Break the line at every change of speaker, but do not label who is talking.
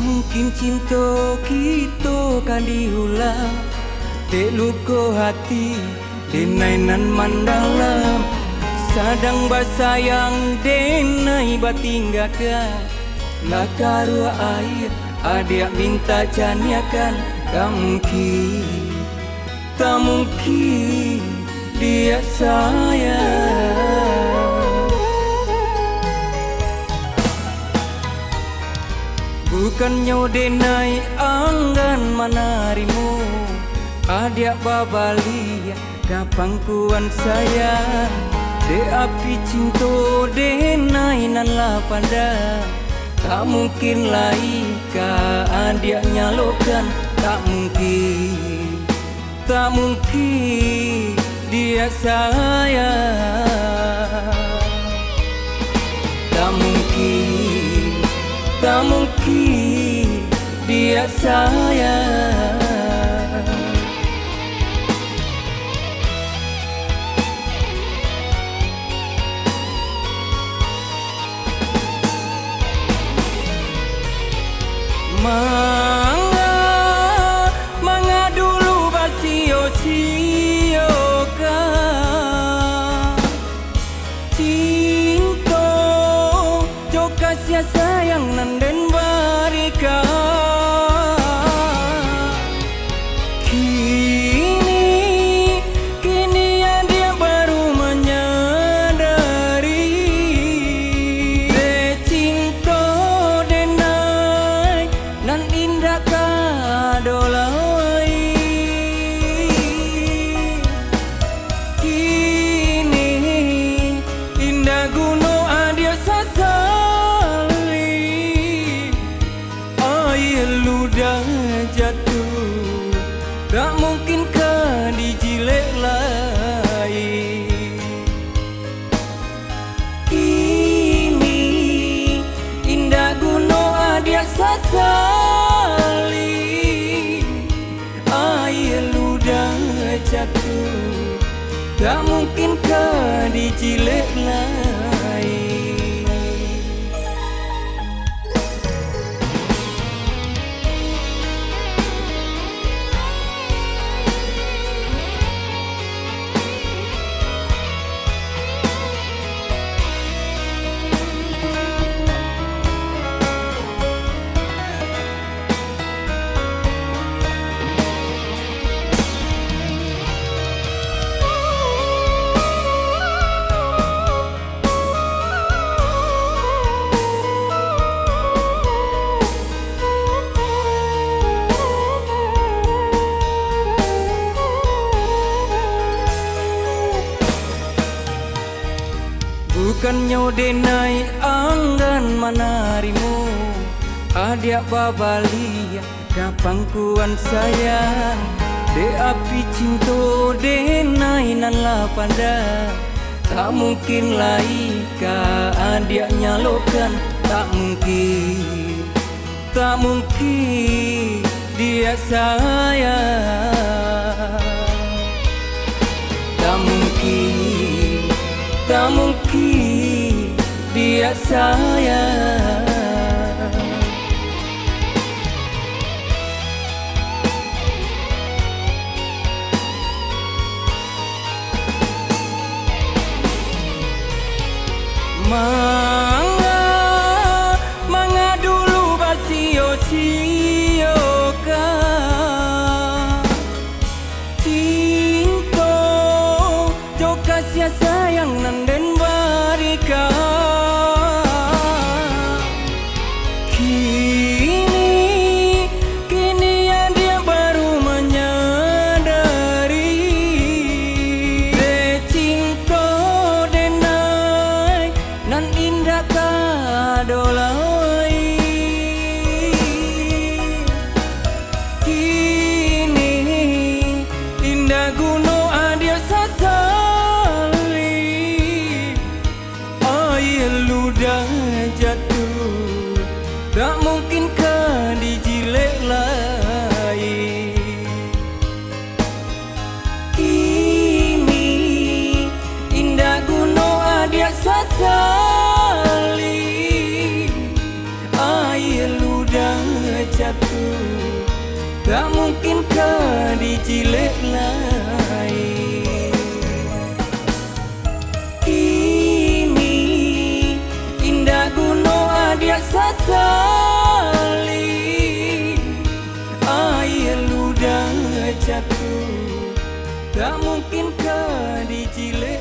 mungkin cinta kita kan diulang. Dek luka hati denainan mandalam. Sadang basayang denai batinggakan. Lakaru air adik minta janiakan. Tak mungkin, tak mungkin dia sayang. Bukannya denai anggan manarimu. Adik babali kapangkuan sayang. De api cinta denai nan la pandang. Tak mungkin lai ka adik nyalokan. Tak mungkin, tak mungkin dia sayang. Tak mungkin, tak mungkin dia sayang. Manga dulu basio-sio kan cinta joka sia sayang nanden barika. Kini ya dia baru menyadari. De cinta denai nan indah kadolai. Kini indah gunung adia sasali. Air ludah jatuh, tak mungkin kan dijilek lagi. Kini indah gunung adia sasali. Air ludah jatuh, tak mungkin kan dijilek lagi. Bukannya denai anggan manarimu. Adik babali kapangkuan sayang. De api cinta denai nan la pandang. Tak mungkin lai ka adik nyalokan. Tak mungkin, tak mungkin dia sayang. Tak mungkin, tak mungkin dia sayang. Manga dulu basio-sio kan cinta joka sia sayang nanden barika. Kini ya dia baru menyadari. De cinta denai nan indah kadolai. jatuh, tak mungkinkah dijilid lain. Kini indah gunung Adia sasali, air ludah jatuh, tak mungkinkah dijilid.